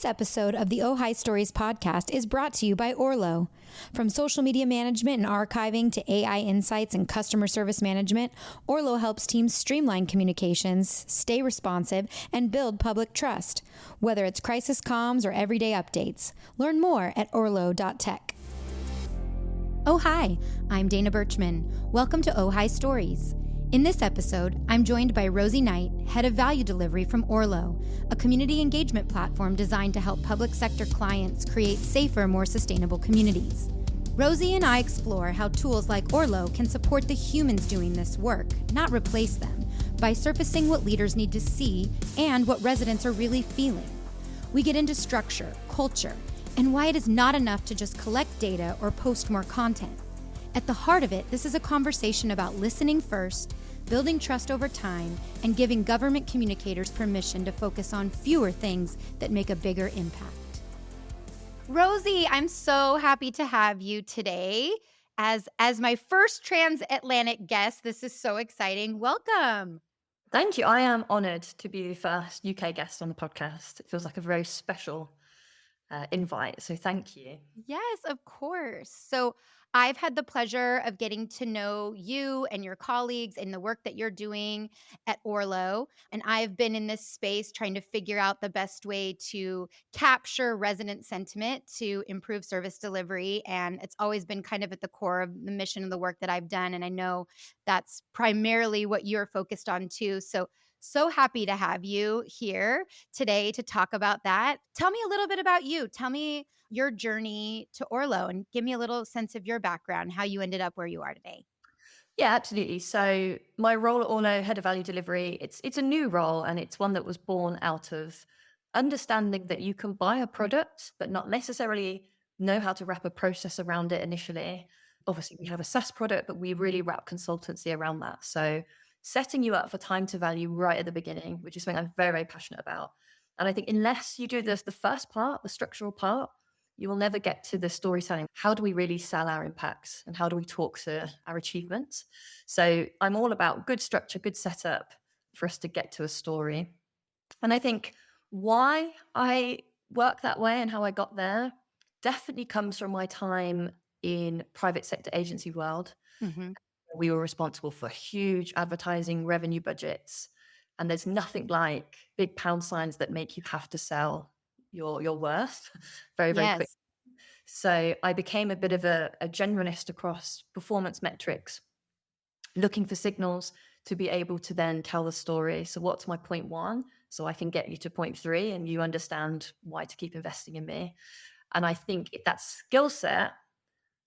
This episode of the Oh Hi Stories podcast is brought to you by Orlo. From social media management and archiving to AI insights and customer service management, Orlo helps teams streamline communications, stay responsive, and build public trust. Whether it's crisis comms or everyday updates, learn more at orlo.tech. Oh hi, I'm Dana Birchman. Welcome to Oh Hi Stories. In this episode, I'm joined by Rosie Knight, Head of Value Delivery from Orlo, a community engagement platform designed to help public sector clients create safer, more sustainable communities. Rosie and I explore how tools like Orlo can support the humans doing this work, not replace them, by surfacing what leaders need to see and what residents are really feeling. We get into structure, culture, and why it is not enough to just collect data or post more content. At the heart of it, this is a conversation about listening first, building trust over time, and giving government communicators permission to focus on fewer things that make a bigger impact. Rosie, I'm so happy to have you today as my first transatlantic guest. This is so exciting. Welcome. Thank you. I am honoured to be the first UK guest on the podcast. It feels like a very special invite, so thank you. Yes, of course. So I've had the pleasure of getting to know you and your colleagues and the work that you're doing at Orlo. And I've been in this space trying to figure out the best way to capture resident sentiment to improve service delivery. And it's always been kind of at the core of the mission of the work that I've done. And I know that's primarily what you're focused on too. So happy to have you here today to talk about that. Tell me a little bit about you. Tell me your journey to Orlo and give me a little sense of your background, how you ended up where you are today. Yeah, absolutely. So my role at Orlo, Head of Value Delivery, it's a new role, and it's one that was born out of understanding that you can buy a product but not necessarily know how to wrap a process around it initially. Obviously, we have a SaaS product, but we really wrap consultancy around that. So setting you up for time to value right at the beginning, which is something I'm very, very passionate about. And I think unless you do this, the first part, the structural part, you will never get to the storytelling. How do we really sell our impacts, and how do we talk to our achievements? So I'm all about good structure, good setup for us to get to a story. And I think why I work that way and how I got there definitely comes from my time in private sector agency world. Mm-hmm. We were responsible for huge advertising revenue budgets. And there's nothing like big pound signs that make you have to sell your worth very, very quickly. Yes. So I became a bit of a generalist across performance metrics, looking for signals to be able to then tell the story. So what's my point one? So I can get you to point three and you understand why to keep investing in me. And I think that skill set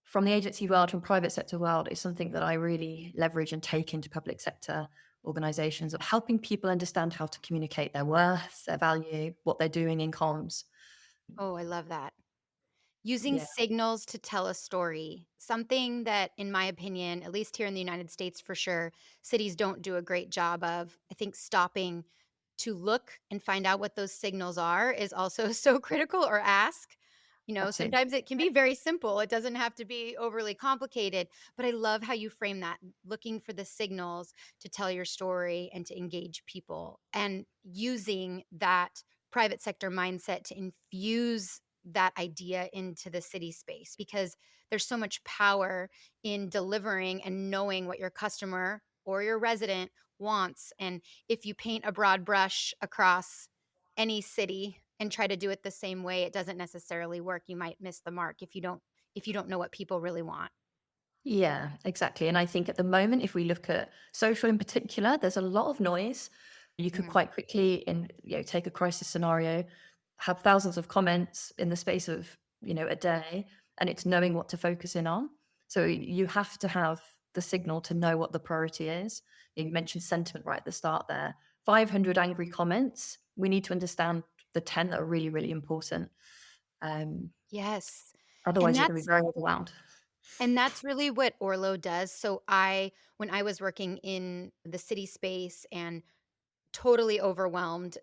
from the agency world, from private sector world, is something that I really leverage and take into public sector organizations, of helping people understand how to communicate their worth, their value, what they're doing in comms. Oh, I love that. Using Yeah, signals to tell a story, something that, in my opinion, at least here in the United States for sure, cities don't do a great job of. I think stopping to look and find out what those signals are is also so critical, or ask. absolutely. Sometimes it can be very simple. It doesn't have to be overly complicated, but I love how you frame that, looking for the signals to tell your story and to engage people, and using that private sector mindset to infuse that idea into the city space, because there's so much power in delivering and knowing what your customer or your resident wants. And if you paint a broad brush across any city and try to do it the same way, it doesn't necessarily work. You might miss the mark if you don't know what people really want. Yeah, exactly. And I think at the moment, if we look at social in particular, there's a lot of noise. You could Mhm. quite quickly, take a crisis scenario, have thousands of comments in the space of, a day, and it's knowing what to focus in on. So you have to have the signal to know what the priority is. You mentioned sentiment right at the start there. 500 angry comments. We need to understand the 10 that are really, really important. Um, Yes. And Otherwise, you're going to be that's very overwhelmed. And that's really what Orlo does. So when I was working in the city space and totally overwhelmed,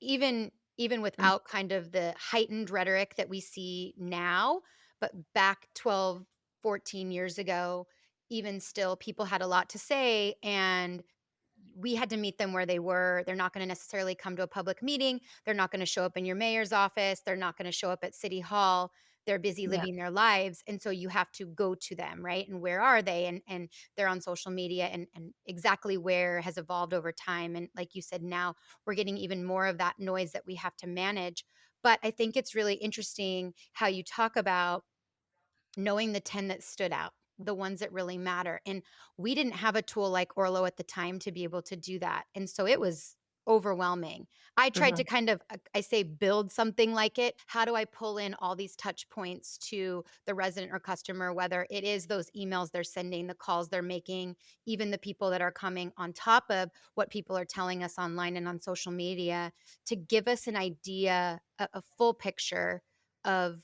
even Mm. without kind of the heightened rhetoric that we see now, but back 12, 14 years ago, even still, people had a lot to say, and we had to meet them where they were. They're not going to necessarily come to a public meeting. They're not going to show up in your mayor's office. They're not going to show up at City Hall. They're busy Yeah. living their lives. And so you have to go to them, right? And where are they? And they're on social media, and exactly where has evolved over time. And like you said, now we're getting even more of that noise that we have to manage. But I think it's really interesting how you talk about knowing the 10 that stood out, the ones that really matter. And we didn't have a tool like Orlo at the time to be able to do that. And so it was overwhelming. I tried to Mhm. kind of, I say, build something like it. How do I pull in all these touch points to the resident or customer, whether it is those emails they're sending, the calls they're making, even the people that are coming on top of what people are telling us online and on social media, to give us an idea, a full picture of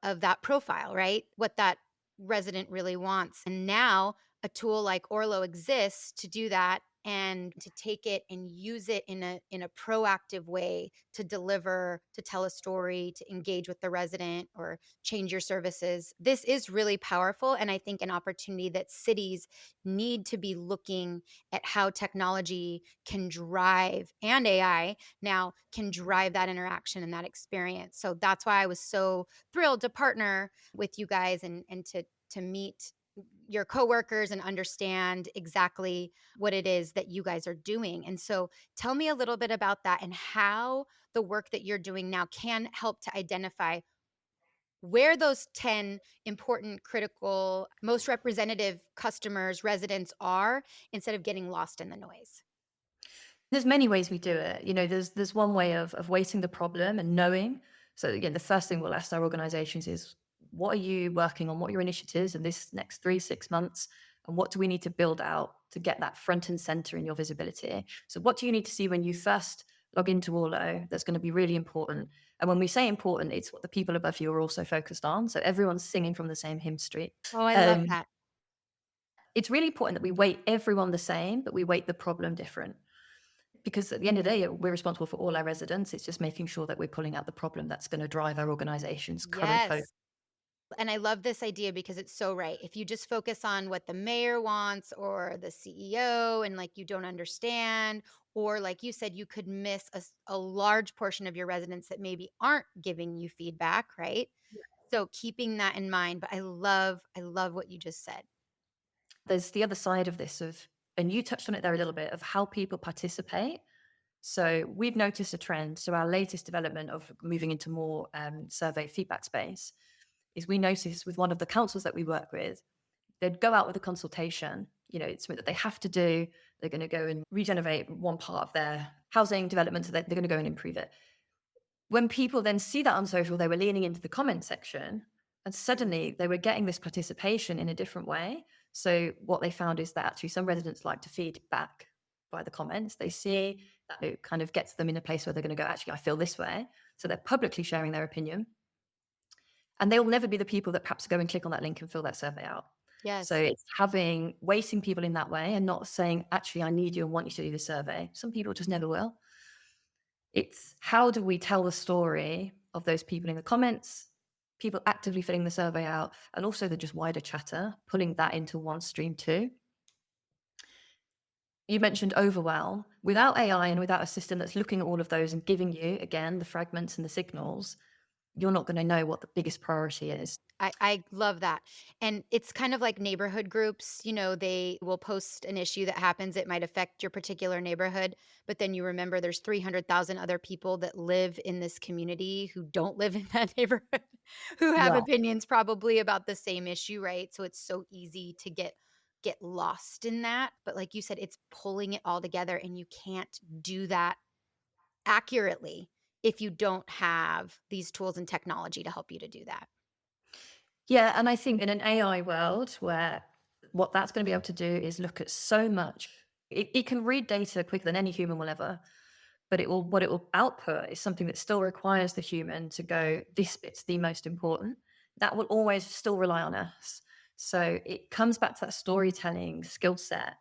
that profile, right? What that resident really wants. And now a tool like Orlo exists to do that, and to take it and use it in a proactive way to deliver, to tell a story, to engage with the resident or change your services. This is really powerful, and I think an opportunity that cities need to be looking at how technology can drive, and AI now can drive that interaction and that experience. So that's why I was so thrilled to partner with you guys, and to meet your coworkers and understand exactly what it is that you guys are doing. And so tell me a little bit about that, and how the work that you're doing now can help to identify where those 10 important, critical, most representative customers, residents are, instead of getting lost in the noise. There's many ways we do it. There's one way of weighting the problem and knowing. So again, the first thing we'll ask our organizations is, what are you working on? What are your initiatives in this next 3, 6 months? And what do we need to build out to get that front and center in your visibility? So what do you need to see when you first log into Orlo that's going to be really important? And when we say important, it's what the people above you are also focused on. So everyone's singing from the same hymn street. Oh, I love Um, that. it's really important that we weight everyone the same, but we weight the problem different, because at the end of the day, we're responsible for all our residents. It's just making sure that we're pulling out the problem that's going to drive our organization's current focus. Yes. And I love this idea because it's so right. If you just focus on what the mayor wants or the CEO, and like you don't understand, or like you said, you could miss a large portion of your residents that maybe aren't giving you feedback, right? So keeping that in mind. But I love what you just said. There's the other side of this and you touched on it there a little bit, of how people participate. So we've noticed a trend. So our latest development of moving into more survey feedback space is, we noticed with one of the councils that we work with, they'd go out with a consultation. It's something that they have to do. They're going to go and regenerate one part of their housing development, so they're going to go and improve it. When people then see that on social, they were leaning into the comment section, and suddenly they were getting this participation in a different way. So what they found is that actually some residents like to feed back by the comments. They see that it kind of gets them in a place where they're going to go, actually, I feel this way. So they're publicly sharing their opinion. And they will never be the people that perhaps go and click on that link and fill that survey out. So Yes. it's weighting people in that way, and not saying, actually, I need you and want you to do the survey. Some people just never will. It's, how do we tell the story of those people in the comments, people actively filling the survey out, and also the just wider chatter, pulling that into one stream too. You mentioned overwhelm. Without AI and without a system that's looking at all of those and giving you, again, the fragments and the signals, you're not going to know what the biggest priority is. I love that. And it's kind of like neighborhood groups, they will post an issue that happens. It might affect your particular neighborhood, but then you remember there's 300,000 other people that live in this community who don't live in that neighborhood, who have Yeah. opinions probably about the same issue, right? So it's so easy to get lost in that. But like you said, it's pulling it all together, and you can't do that accurately if you don't have these tools and technology to help you to do that. Yeah. And I think in an AI world, where what that's going to be able to do is look at so much, it can read data quicker than any human will ever, but what it will output is something that still requires the human to go, this bit's the most important. That will always still rely on us. So it comes back to that storytelling skill set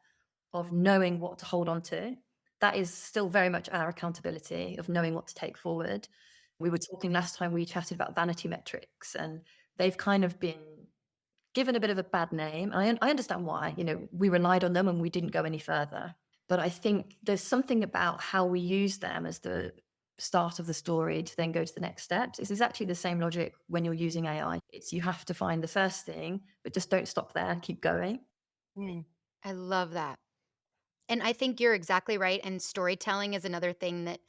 of knowing what to hold on to. That is still very much our accountability, of knowing what to take forward. We were talking last time we chatted about vanity metrics, and they've kind of been given a bit of a bad name. I understand why. We relied on them and we didn't go any further. But I think there's something about how we use them as the start of the story to then go to the next steps. It's exactly the same logic when you're using AI. It's you have to find the first thing, but just don't stop there, keep going. Mm. I love that. And I think you're exactly right. And storytelling is another thing that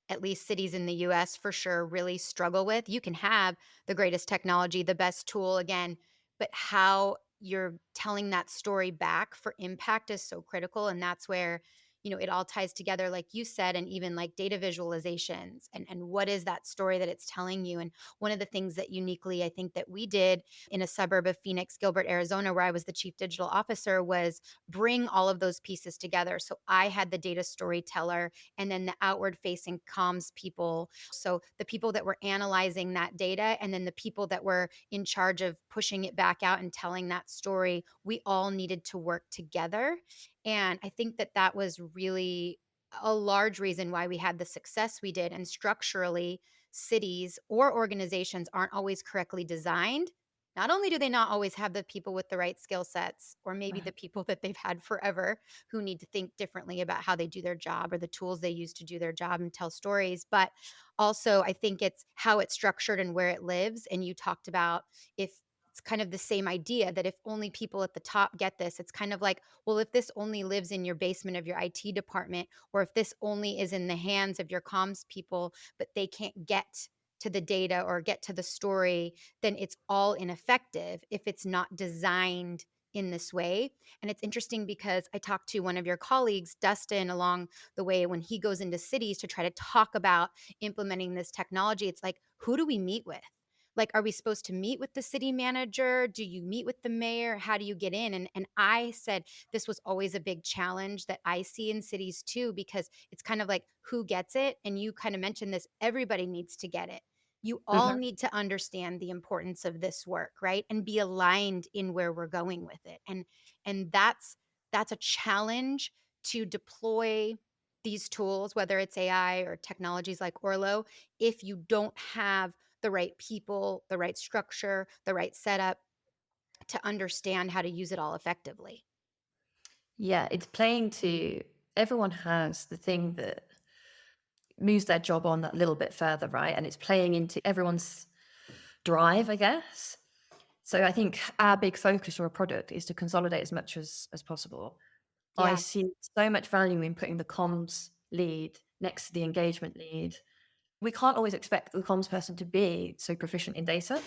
at least cities in the US for sure really struggle with. You can have the greatest technology, the best tool again, but how you're telling that story back for impact is so critical. And that's where, it all ties together, like you said, and even like data visualizations and what is that story that it's telling you. And one of the things that uniquely I think that we did in a suburb of Phoenix, Gilbert, Arizona, where I was the chief digital officer, was bring all of those pieces together. So I had the data storyteller and then the outward facing comms people. So the people that were analyzing that data and then the people that were in charge of pushing it back out and telling that story, we all needed to work together. And I think that that was really a large reason why we had the success we did. And structurally, cities or organizations aren't always correctly designed. Not only do they not always have the people with the right skill sets, or maybe the people that they've had forever who need to think differently about how they do their job or the tools they use to do their job and tell stories, but also I think it's how it's structured and where it lives. And you talked about if it's kind of the same idea that if only people at the top get this, it's kind of like, well, if this only lives in your basement of your IT department, or if this only is in the hands of your comms people, but they can't get to the data or get to the story, then it's all ineffective if it's not designed in this way. And it's interesting because I talked to one of your colleagues, Dustin, along the way when he goes into cities to try to talk about implementing this technology. It's like, who do we meet with? Like, are we supposed to meet with the city manager? Do you meet with the mayor? How do you get in? And I said this was always a big challenge that I see in cities too, because it's kind of like who gets it? And you kind of mentioned this, everybody needs to get it. You all Mhm. need to understand the importance of this work, right? And be aligned in where we're going with it. And that's a challenge to deploy these tools, whether it's AI or technologies like Orlo, if you don't have the right people, the right structure, the right setup to understand how to use it all effectively. Yeah, it's playing to everyone has the thing that moves their job on that little bit further, right? And it's playing into everyone's drive, I guess. So I think our big focus for a product is to consolidate as much as possible. I Yeah. see so much value in putting the comms lead next to the engagement lead. We can't always expect the comms person to be so proficient in data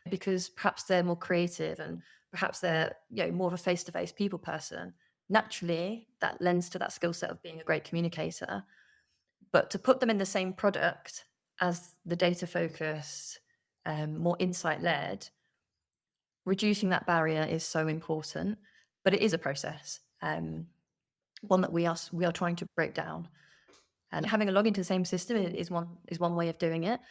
because perhaps they're more creative and perhaps they're more of a face-to-face people person. Naturally, that lends to that skill set of being a great communicator. But to put them in the same product as the data focused, more insight led, reducing that barrier is so important. But it is a process, one that we are trying to break down. And having a login to the same system is one way of doing it.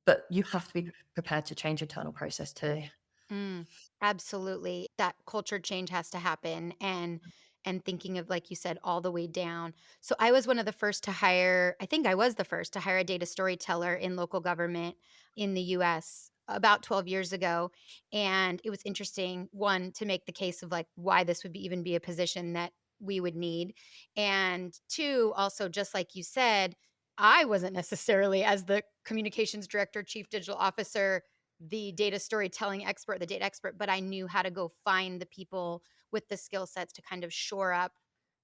But you have to be prepared to change internal process too. Mm, absolutely. That culture change has to happen, and thinking of, like you said, all the way down. So I was one of the first to hire, I think I was the first to hire a data storyteller in local government in the US about 12 years ago. And it was interesting, one, to make the case of like why this would even be a position that we would need. And two, also just like you said, I wasn't necessarily as the communications director, chief digital officer, the data storytelling expert, the data expert, but I knew how to go find the people with the skill sets to kind of shore up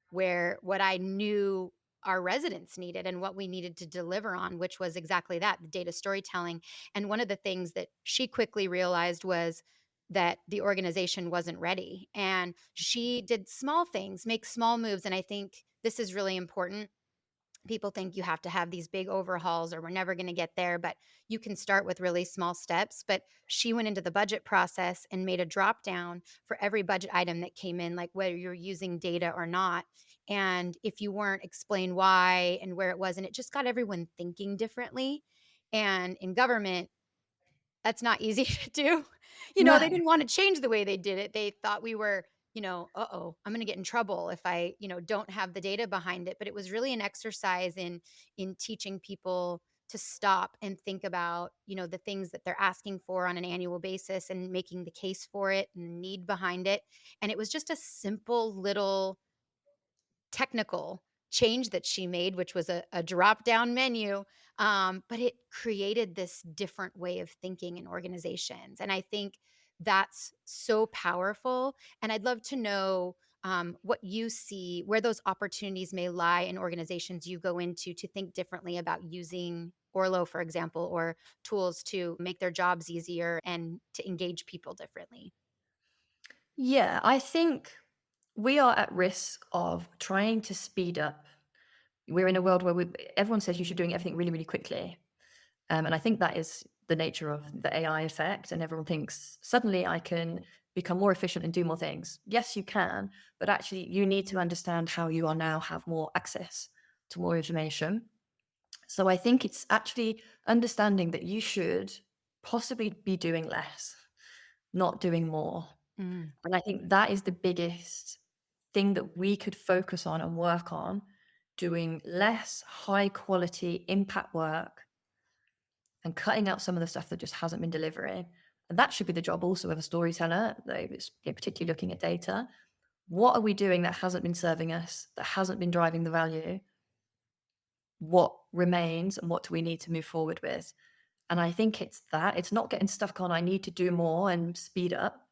where what I knew our residents needed and what we needed to deliver on, which was exactly that, the data storytelling. And one of the things that she quickly realized was that the organization wasn't ready. And she did small things, make small moves. And I think this is really important. People think you have to have these big overhauls or we're never going to get there, but you can start with really small steps. But she went into the budget process and made a drop down for every budget item that came in, like whether you're using data or not. And if you weren't, explain why and where it was. And it just got everyone thinking differently. And in government, that's not easy to do. No. They didn't want to change the way they did it. They thought we were, uh-oh, I'm going to get in trouble if I, don't have the data behind it. But it was really an exercise in teaching people to stop and think about, the things that they're asking for on an annual basis and making the case for it and the need behind it. And it was just a simple little technical change that she made, which was a drop down menu. But it created this different way of thinking in organizations. And I think that's so powerful. And I'd love to know what you see, where those opportunities may lie in organizations you go into to think differently about using Orlo, for example, or tools to make their jobs easier and to engage people differently. Yeah, I think we are at risk of trying to speed up. We're in a world where everyone says you should be doing everything really, really quickly. And I think that is the nature of the AI effect. And everyone thinks suddenly I can become more efficient and do more things. Yes, you can, but actually you need to understand how you are now have more access to more information. So I think it's actually understanding that you should possibly be doing less, not doing more. Mm. And I think that is the biggest thing that we could focus on and work on, doing less high quality impact work and cutting out some of the stuff that just hasn't been delivering. And that should be the job also of a storyteller, though it's particularly looking at data. What are we doing that hasn't been serving us, that hasn't been driving the value? What remains and what do we need to move forward with? And I think it's that. It's not getting stuck on, I need to do more and speed up.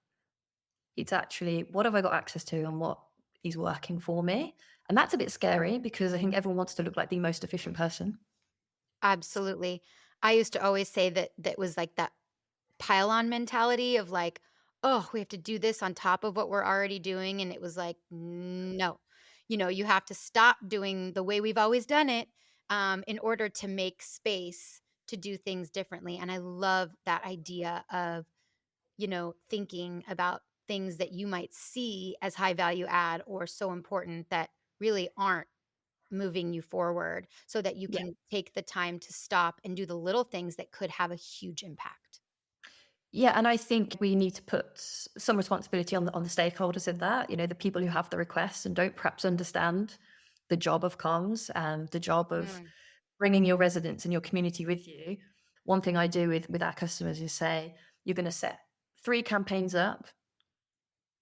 It's actually, what have I got access to and what is working for me? And that's a bit scary because I think everyone wants to look like the most efficient person. Absolutely. I used to always say that was like that pile on mentality of like, oh, we have to do this on top of what we're already doing. And it was like, no, you have to stop doing the way we've always done it in order to make space to do things differently. And I love that idea of, thinking about things that you might see as high value add or so important that really aren't moving you forward so that you Yeah. can take the time to stop and do the little things that could have a huge impact. Yeah, and I think we need to put some responsibility on the stakeholders in that, the people who have the requests and don't perhaps understand the job of comms and the job of Mm. bringing your residents and your community with you. One thing I do with our customers is say, you're going to set 3 campaigns up.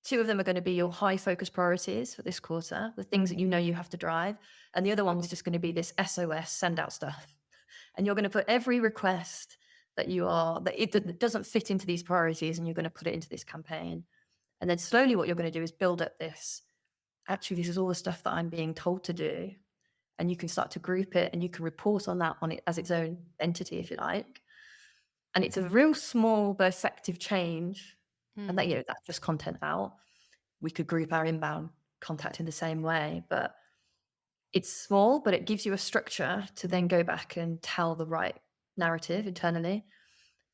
2 of them are going to be your high focus priorities for this quarter, the things that you have to drive. And the other one is just going to be this SOS send out stuff. And you're going to put every request that doesn't fit into these priorities, and you're going to put it into this campaign. And then slowly what you're going to do is build up this. Actually, this is all the stuff that I'm being told to do. And you can start to group it and you can report on it as its own entity, if you like. And it's a real small but effective change. And Mm. that's just content out. We could group our inbound contact in the same way, but it's small, but it gives you a structure to then go back and tell the right narrative internally.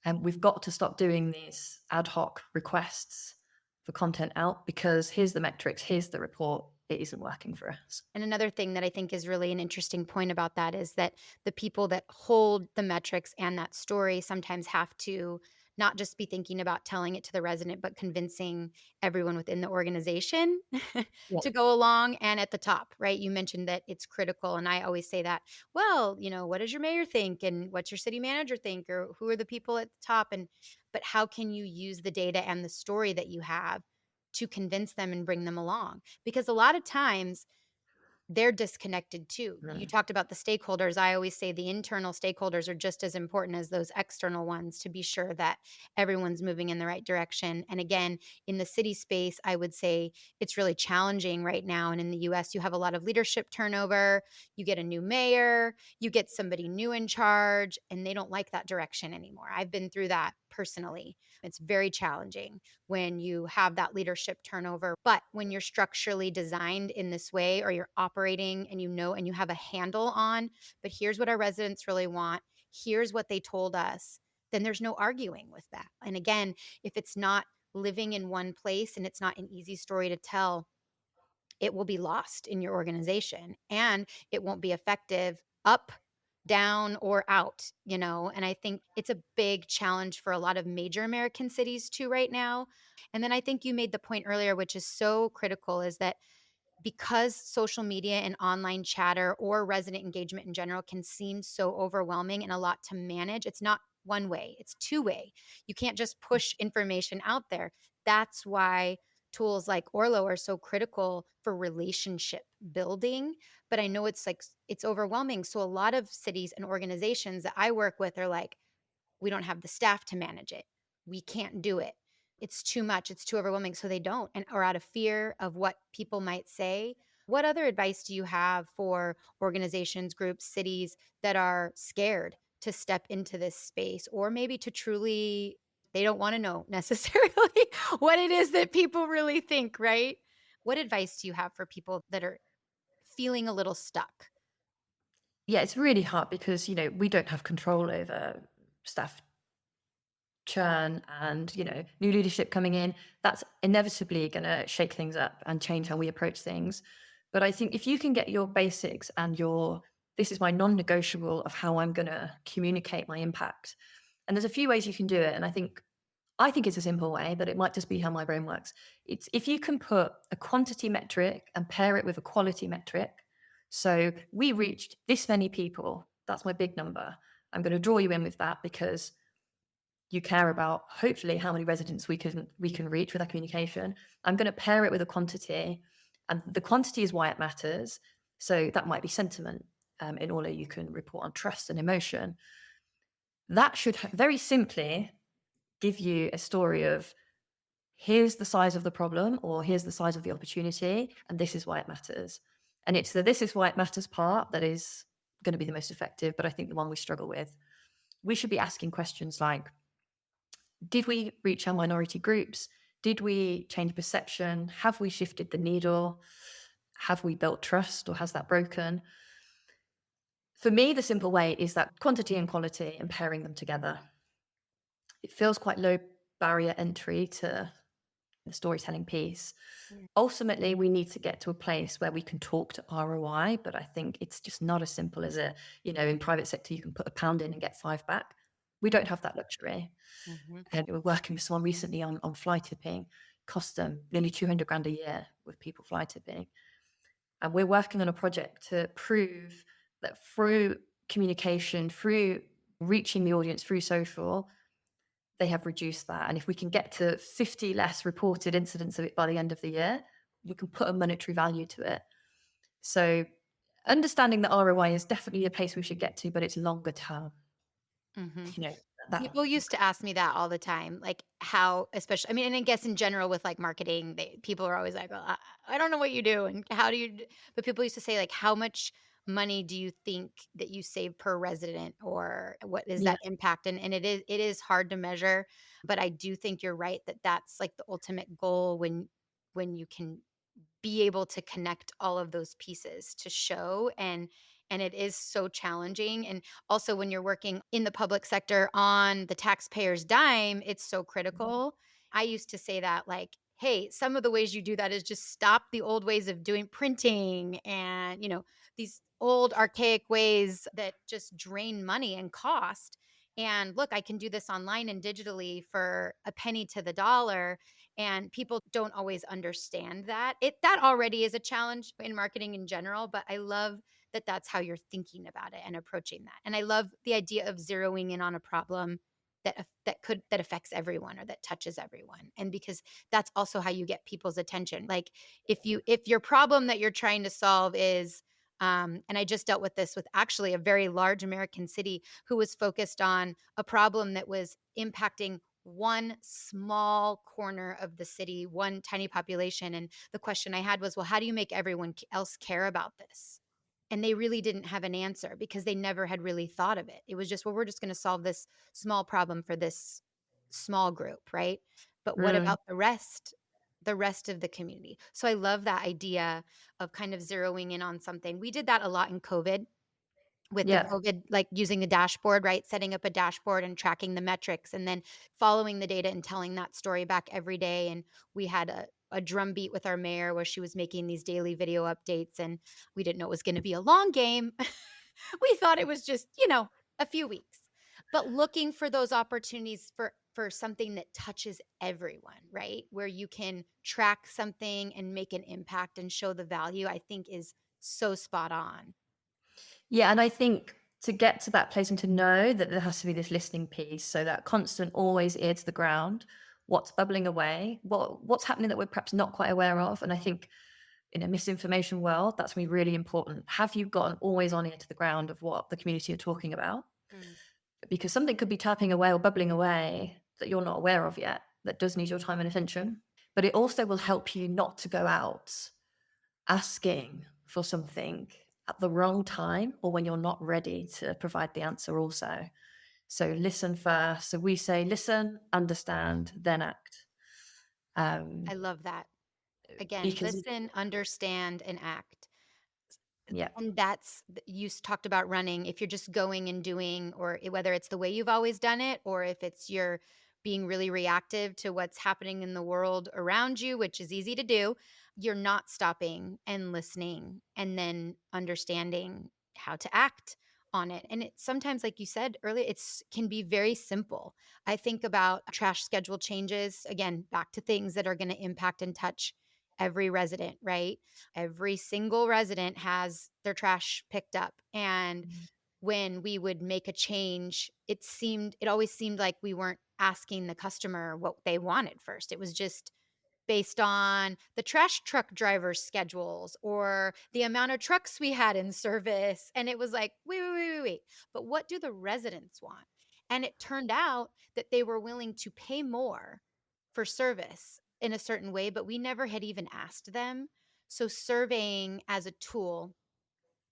And we've got to stop doing these ad hoc requests for content out because here's the metrics, here's the report. It isn't working for us. And another thing that I think is really an interesting point about that is that the people that hold the metrics and that story sometimes have to not just be thinking about telling it to the resident, but convincing everyone within the organization Yeah. to go along and at the top, right? You mentioned that it's critical. And I always say that, well, what does your mayor think? And what's your city manager think? Or who are the people at the top? But how can you use the data and the story that you have to convince them and bring them along? Because a lot of times they're disconnected too. You Mm. talked about the stakeholders. I always say the internal stakeholders are just as important as those external ones to be sure that everyone's moving in the right direction. And again, in the city space, I would say it's really challenging right now. And in the US, you have a lot of leadership turnover. You get a new mayor, you get somebody new in charge, and they don't like that direction anymore. I've been through that personally. It's very challenging when you have that leadership turnover. But when you're structurally designed in this way, or you're operating and and you have a handle on, but here's what our residents really want, here's what they told us, then there's no arguing with that. And again, if it's not living in one place and it's not an easy story to tell, it will be lost in your organization and it won't be effective up, down, or out, And I think it's a big challenge for a lot of major American cities too right now. And then I think you made the point earlier, which is so critical, is that because social media and online chatter or resident engagement in general can seem so overwhelming and a lot to manage, it's not one way, it's two way. You can't just push information out there. That's why tools like Orlo are so critical for relationship building, but I know it's like it's overwhelming. So a lot of cities and organizations that I work with are like, we don't have the staff to manage it. We can't do it. It's too much. It's too overwhelming. So they don't, and or out of fear of what people might say. What other advice do you have for organizations, groups, cities that are scared to step into this space, or maybe to truly, they don't want to know necessarily what it is that people really think, right? What advice do you have for people that are feeling a little stuck? Yeah, it's really hard because, we don't have control over staff churn and, new leadership coming in. That's inevitably going to shake things up and change how we approach things. But I think if you can get your basics and this is my non-negotiable of how I'm going to communicate my impact. And there's a few ways you can do it. And I think it's a simple way, but it might just be how my brain works. It's if you can put a quantity metric and pair it with a quality metric. So we reached this many people. That's my big number. I'm going to draw you in with that because you care about hopefully how many residents we can reach with our communication. I'm going to pair it with a quantity, and the quantity is why it matters. So that might be sentiment. In Orlo, you can report on trust and emotion. That should very simply give you a story of here's the size of the problem or here's the size of the opportunity, and this is why it matters. And it's the this is why it matters part that is going to be the most effective, but I think the one we struggle with. We should be asking questions like, did we reach our minority groups? Did we change perception? Have we shifted the needle? Have we built trust or has that broken? For me, the simple way is that quantity and quality and pairing them together. It feels quite low barrier entry to the storytelling piece. Yeah. Ultimately, we need to get to a place where we can talk to ROI, but I think it's just not as simple as in private sector, you can put £1 in and get 5 back. We don't have that luxury. Mhm. And we were working with someone recently on fly tipping, cost them nearly 200 grand a year with people fly tipping. And we're working on a project to prove that through communication, through reaching the audience through social, they have reduced that. And if we can get to 50 less reported incidents of it by the end of the year, we can put a monetary value to it. So understanding that ROI is definitely a place we should get to, but it's longer term. Mhm. That People used to ask me that all the time, like how, especially, I mean, and I guess in general with like marketing, people are always like, well, I don't know what you do and how do you, but people used to say like, how much money do you think that you save per resident or what is yeah. that impact? And it is hard to measure, but I do think you're right that that's like the ultimate goal when you can be able to connect all of those pieces to show, and it is so challenging. And also when you're working in the public sector on the taxpayer's dime, it's so critical. I used to say that, like, hey, some of the ways you do that is just stop the old ways of doing printing and these old archaic ways that just drain money and cost. And look, I can do this online and digitally for a penny to the dollar, and people don't always understand that. That already is a challenge in marketing in general, but I love that that's how you're thinking about it and approaching that. And I love the idea of zeroing in on a problem that affects everyone or that touches everyone. And because that's also how you get people's attention. Like if your problem that you're trying to solve is and I just dealt with this with actually a very large American city who was focused on a problem that was impacting one small corner of the city, one tiny population. And the question I had was, well, how do you make everyone else care about this? And they really didn't have an answer because they never had really thought of it. It was just, well, we're just going to solve this small problem for this small group, right? But what Mm. about the rest of the community? So I love that idea of kind of zeroing in on something. We did that a lot in COVID with the Yeah. COVID, like using the dashboard, right? Setting up a dashboard and tracking the metrics and then following the data and telling that story back every day. And we had a drumbeat with our mayor where she was making these daily video updates, and we didn't know it was going to be a long game. We thought it was just, a few weeks. But looking for those opportunities for something that touches everyone, right? Where you can track something and make an impact and show the value, I think is so spot on. Yeah, and I think to get to that place and to know that there has to be this listening piece, so that constant always ear to the ground. what's bubbling away, what's happening that we're perhaps not quite aware of. And I think in a misinformation world, that's going to be really important. Have you got an always on ear to the ground of what the community are talking about? Mm. Because something could be tapping away or bubbling away that you're not aware of yet, that does need your time and attention. But it also will help you not to go out asking for something at the wrong time or when you're not ready to provide the answer also. So listen first. So we say listen, understand, then act. I love that. Again, Because listen, understand, and act. yeah, And that's, talked about running. If you're just going and doing, or whether it's the way you've always done it, or if it's you're being really reactive to what's happening in the world around you, which is easy to do, you're not stopping and listening and then understanding how to act on it. And it sometimes, like you said earlier, it's can be very simple. I think about trash schedule changes, again, back to things that are going to impact and touch every resident, right? Every single resident has their trash picked up. And when we would make a change, it always seemed like we weren't asking the customer what they wanted first. It was just based on the trash truck driver's schedules or the amount of trucks we had in service. And it was like, wait. But what do the residents want? And it turned out that they were willing to pay more for service in a certain way, but we never had even asked them. So surveying as a tool,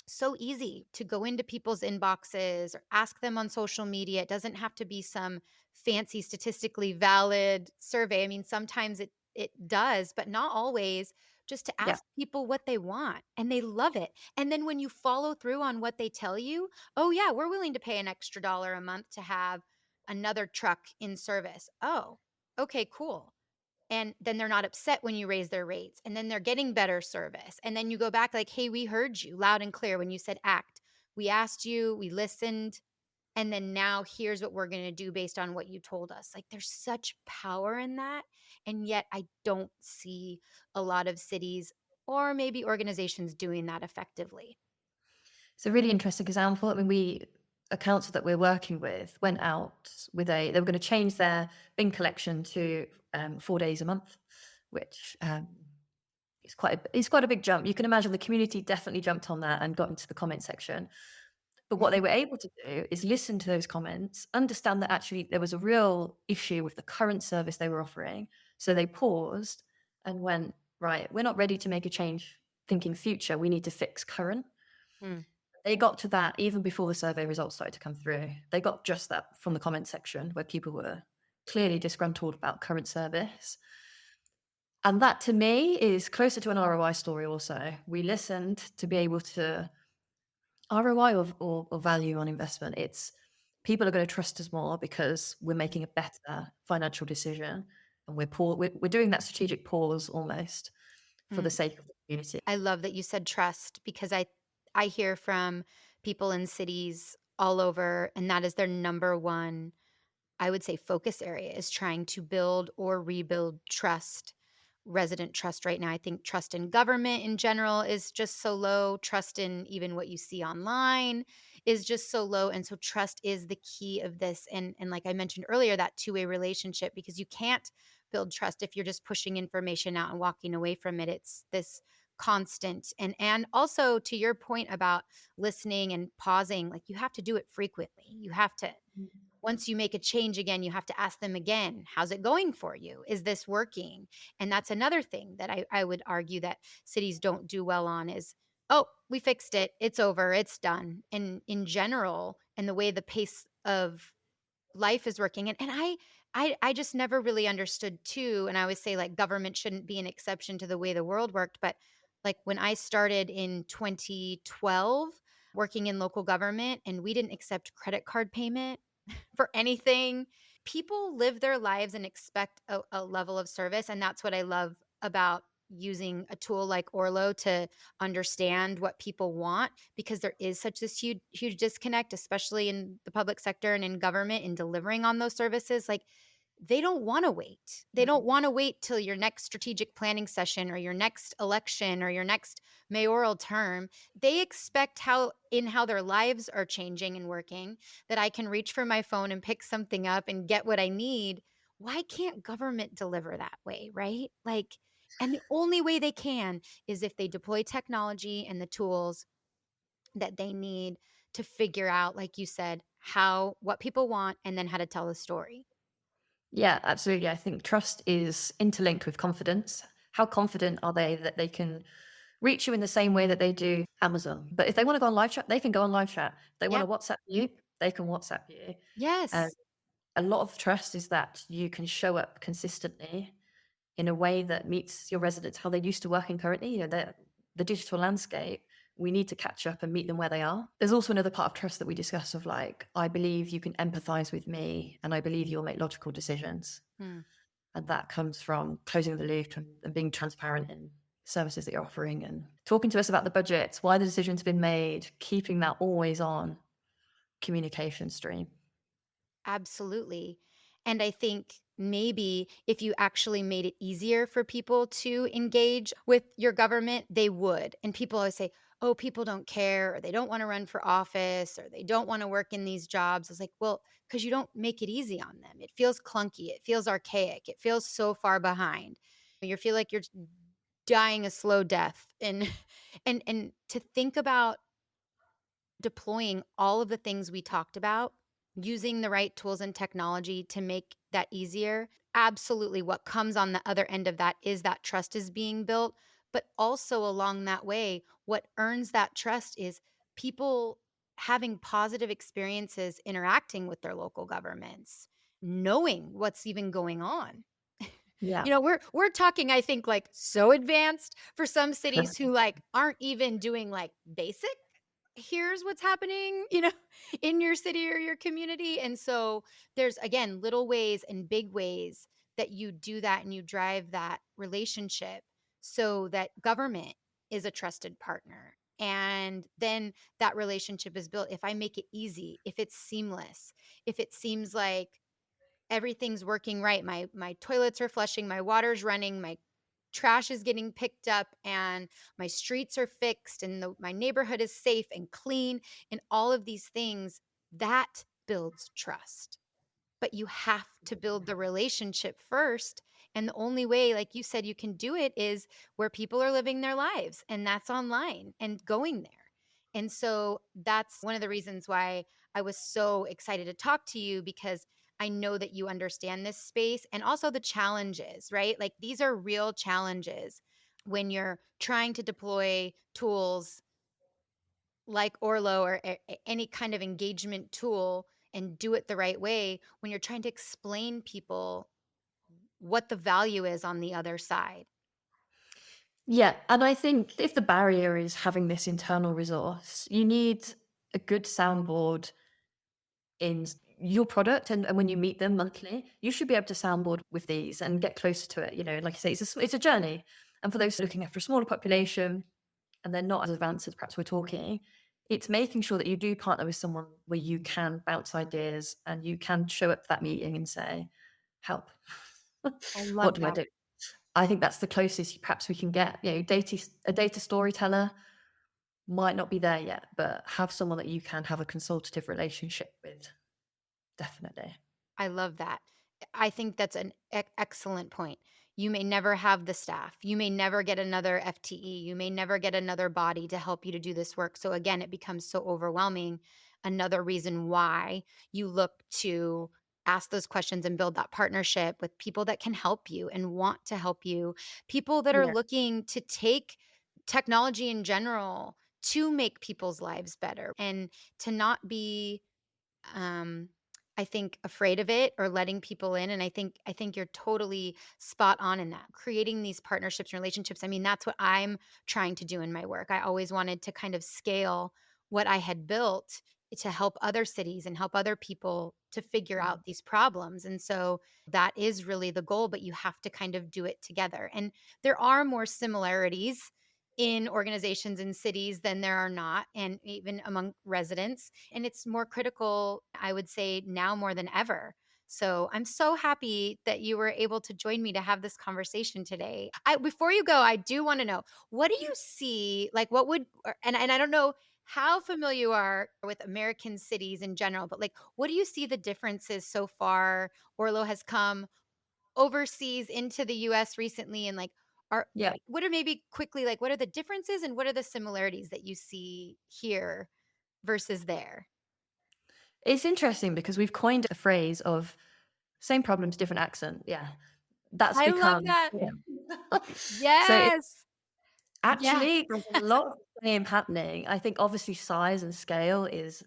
so easy to go into people's inboxes or ask them on social media. It doesn't have to be some fancy statistically valid survey. I mean, sometimes it does, but not always. Just to yeah. ask people what they want, and they love it. And then when you follow through on what they tell you, oh yeah, we're willing to pay an extra dollar a month to have another truck in service. Oh, okay, cool. And then they're not upset when you raise their rates. And then they're getting better service. And then you go back like, hey, we heard you loud and clear when you said act. We asked you, we listened. And then now here's what we're going to do based on what you told us. Like there's such power in that. And yet I don't see a lot of cities or maybe organizations doing that effectively. It's a really interesting example. I mean, a council that we're working with went out with they were going to change their bin collection to 4 days a month, which is quite a big jump. You can imagine the community definitely jumped on that and got into the comment section. But what they were able to do is listen to those comments, understand that actually there was a real issue with the current service they were offering. So they paused and went, right, we're not ready to make a change thinking future. We need to fix current. Hmm. They got to that even before the survey results started to come through. They got just that from the comment section where people were clearly disgruntled about current service. And that to me is closer to an ROI story also. We listened to be able to ROI or value on investment. It's people are going to trust us more because we're making a better financial decision and we're doing that strategic pause almost for the sake of the community. I love that you said trust, because I hear from people in cities all over, and that is their number one, I would say, focus area, is trying to build or rebuild trust, resident trust right now. I think trust in government in general is just so low. Trust in even what you see online is just so low. And so trust is the key of this. And like I mentioned earlier, that two-way relationship, because you can't build trust if you're just pushing information out and walking away from it. It's this constant, and also to your point about listening and pausing, like you have to do it frequently. You have to, once you make a change again, you have to ask them again, how's it going for you? Is this working? And that's another thing that I would argue that cities don't do well on is, oh, we fixed it. It's over. It's done. And in general, and the way the pace of life is working. And I just never really understood too. And I always say like government shouldn't be an exception to the way the world worked. But like when I started in 2012 working in local government and we didn't accept credit card payment for anything. People live their lives and expect a level of service. And that's what I love about using a tool like Orlo to understand what people want, because there is such this huge disconnect, especially in the public sector and in government, in delivering on those services. Like they don't want to wait. They don't want to wait till your next strategic planning session or your next election or your next mayoral term. They expect how their lives are changing and working, that I can reach for my phone and pick something up and get what I need why can't government deliver that way, right? Like, and the only way they can is if they deploy technology and the tools that they need to figure out, like you said, what people want and then how to tell the story. Yeah, absolutely. I think trust is interlinked with confidence. How confident are they that they can reach you in the same way that they do Amazon? But if they want to go on live chat, they can go on live chat. If they want Yeah. to WhatsApp you, they can WhatsApp you. And Yes. a lot of trust is that you can show up consistently in a way that meets your residents how they used to working currently. The digital landscape, we need to catch up and meet them where they are. There's also another part of trust that we discuss of like, I believe you can empathize with me and I believe you'll make logical decisions. Hmm. And that comes from closing the loop and being transparent in services that you're offering and talking to us about the budgets, why the decision's been made, keeping that always on communication stream. Absolutely. And I think maybe if you actually made it easier for people to engage with your government, they would. And people always say, oh, people don't care, or they don't want to run for office, or they don't want to work in these jobs. It's like, well, because you don't make it easy on them. It feels clunky. It feels archaic. It feels so far behind. You feel like you're dying a slow death. And and to think about deploying all of the things we talked about, using the right tools and technology to make that easier. Absolutely, what comes on the other end of that is that trust is being built. But also, along that way, what earns that trust is people having positive experiences interacting with their local governments, knowing what's even going on. Yeah. We're talking, I think, like so advanced for some cities who like aren't even doing like basic here's what's happening, in your city or your community. And so there's again little ways and big ways that you do that and you drive that relationship so that government is a trusted partner. And then that relationship is built. If I make it easy, if it's seamless, if it seems like everything's working right, my toilets are flushing, my water's running, my trash is getting picked up, and my streets are fixed, and my neighborhood is safe and clean, and all of these things, that builds trust. But you have to build the relationship first. And the only way, like you said, you can do it is where people are living their lives, and that's online and going there. And so that's one of the reasons why I was so excited to talk to you, because I know that you understand this space and also the challenges, right? Like these are real challenges when you're trying to deploy tools like Orlo or any kind of engagement tool and do it the right way, when you're trying to explain people what the value is on the other side. Yeah, and I think if the barrier is having this internal resource, you need a good soundboard in your product. And when you meet them monthly, you should be able to soundboard with these and get closer to it. Like I say, it's a journey. And for those looking after a smaller population and they're not as advanced as perhaps we're talking, it's making sure that you do partner with someone where you can bounce ideas and you can show up to that meeting and say, help. I What love do I that. do? I think that's the closest perhaps we can get. A data storyteller might not be there yet, but have someone that you can have a consultative relationship with. Definitely. I love that. I think that's an excellent point. You may never have the staff. You may never get another FTE. You may never get another body to help you to do this work. So again, it becomes so overwhelming. Another reason why you look to ask those questions and build that partnership with people that can help you and want to help you, people that are Yeah. looking to take technology in general to make people's lives better and to not be um I think afraid of it or letting people in. And I think you're totally spot on in that. Creating these partnerships and relationships. I mean, that's what I'm trying to do in my work. I always wanted to kind of scale what I had built to help other cities and help other people to figure out these problems. And so that is really the goal, but you have to kind of do it together. And there are more similarities in organizations and cities than there are not, and even among residents. And it's more critical, I would say, now more than ever. So I'm so happy that you were able to join me to have this conversation today. Before you go, I do want to know, what do you see? Like, what would, and I don't know how familiar you are with American cities in general, but like, what do you see the differences so far Orlo has come overseas into the US recently, and like Yeah. what are maybe quickly like what are the differences and what are the similarities that you see here versus there? It's interesting because we've coined a phrase of same problems, different accent. Yeah. That's I love become that. yeah. So it's Yes. Yeah. actually there's a lot of the same happening. I think obviously size and scale is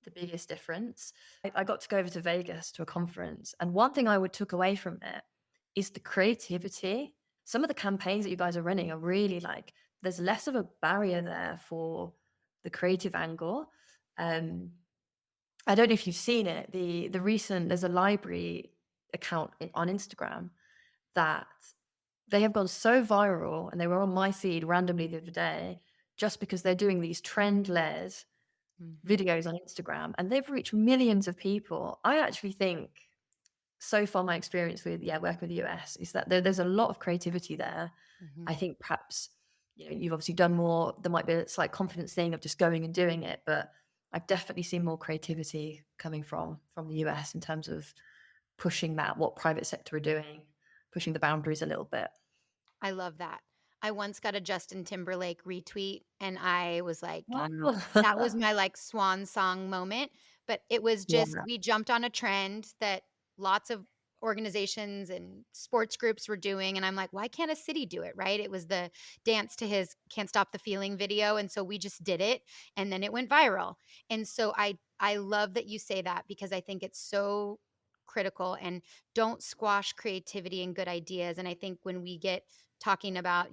the biggest difference. I got to go over to Vegas to a conference, and one thing I would took away from it is the creativity. Some of the campaigns that you guys are running are really like there's less of a barrier there for the creative angle. I don't know if you've seen it. The recent there's a library account on Instagram that they have gone so viral, and they were on my feed randomly the other day just because they're doing these trend-led Mhm. videos on Instagram, and they've reached millions of people. I actually think so far my experience with working with the US is that there's a lot of creativity there. Mhm. I think perhaps you've obviously done more. There might be a slight confidence thing of just going and doing it, but I've definitely seen more creativity coming from the US in terms of pushing that what private sector are doing, pushing the boundaries a little bit. I love that. I once got a Justin Timberlake retweet and I was like, Wow. that was my like swan song moment. But it was Yeah. just, we jumped on a trend that lots of organizations and sports groups were doing. And I'm like, why can't a city do it? Right. It was the dance to his Can't Stop the Feeling video. And so we just did it and then it went viral. And so I love that you say that because I think it's so critical and don't squash creativity and good ideas. And I think when we get talking about,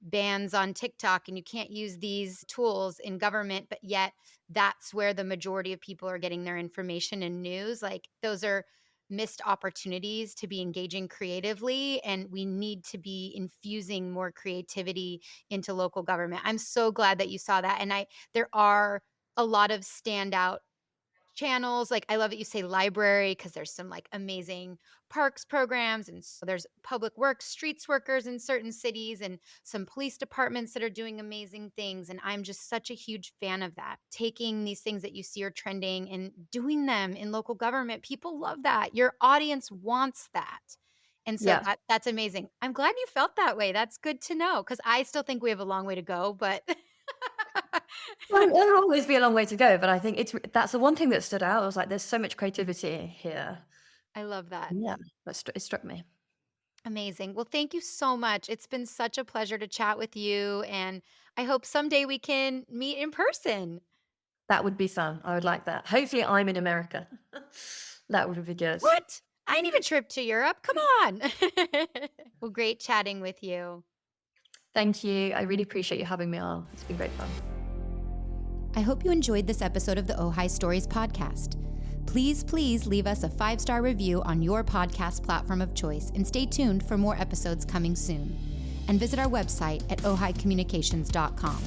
bans on TikTok and you can't use these tools in government, but yet that's where the majority of people are getting their information and news. Like those are missed opportunities to be engaging creatively, and we need to be infusing more creativity into local government. I'm so glad that you saw that. And there are a lot of standout channels. Like I love that you say library because there's some like amazing parks programs, and so there's public works streets workers in certain cities and some police departments that are doing amazing things, and I'm just such a huge fan of that, taking these things that you see are trending and doing them in local government. People love that. Your audience wants that. And so Yeah. that's amazing. I'm glad you felt that way. That's good to know because I still think we have a long way to go, but Well, there'll always be a long way to go, but I think that's the one thing that stood out. I was like, there's so much creativity here. I love that. Yeah, it struck me. Amazing. Well, thank you so much. It's been such a pleasure to chat with you, and I hope someday we can meet in person. That would be fun. I would like that. Hopefully, I'm in America. That would be good. What? I need a trip to Europe. Come on. Well, great chatting with you. Thank you. I really appreciate you having me on. It's been great fun. I hope you enjoyed this episode of the Ojai Stories podcast. Please leave us a 5-star review on your podcast platform of choice and stay tuned for more episodes coming soon. And visit our website at ohaicommunications.com.